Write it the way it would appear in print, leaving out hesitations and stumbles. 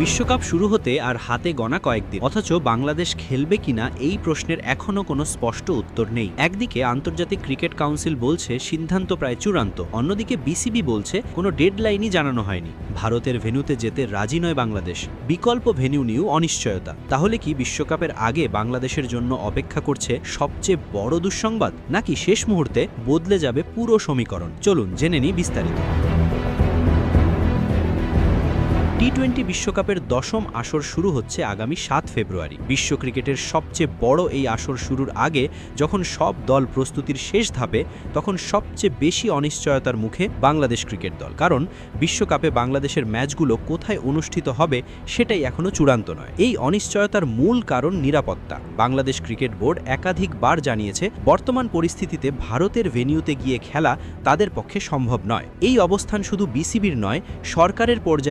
বিশ্বকাপ শুরু হতে আর হাতে গোনা কয়েকদিন, অথচ বাংলাদেশ খেলবে কিনা এই প্রশ্নের এখনো কোনো স্পষ্ট উত্তর নেই। একদিকে আন্তর্জাতিক ক্রিকেট কাউন্সিল বলছে সিদ্ধান্ত প্রায় চূড়ান্ত, অন্যদিকে বিসিবি বলছে কোনো ডেডলাইনই জানানো হয়নি। ভারতের ভেন্যুতে যেতে রাজি নয় বাংলাদেশ, বিকল্প ভেন্যু নিয়েও অনিশ্চয়তা। তাহলে কি বিশ্বকাপের আগে বাংলাদেশের জন্য অপেক্ষা করছে সবচেয়ে বড় দুঃসংবাদ, নাকি শেষ মুহূর্তে বদলে যাবে পুরো সমীকরণ? চলুন জেনে নিই বিস্তারিত। টি-20 বিশ্বকাপের দশম আসর শুরু হচ্ছে আগামী 7 ফেব্রুয়ারি। বিশ্ব ক্রিকেটের সবচেয়ে বড় এই আসর শুরুর আগে যখন সব দল প্রস্তুতির শেষ ধাপে, তখন সবচেয়ে বেশি অনিশ্চয়তার মুখে বাংলাদেশ ক্রিকেট দল। কারণ বিশ্বকাপে বাংলাদেশের ম্যাচগুলো কোথায় অনুষ্ঠিত হবে সেটাই এখনও চূড়ান্ত নয়। এই অনিশ্চয়তার মূল কারণ নিরাপত্তা। বাংলাদেশ ক্রিকেট বোর্ড একাধিকবার জানিয়েছে বর্তমান পরিস্থিতিতে ভারতের ভেন্যুতে গিয়ে খেলা তাদের পক্ষে সম্ভব নয়। এই অবস্থান শুধু বিসিবির নয়, সরকারের পর্যায়ে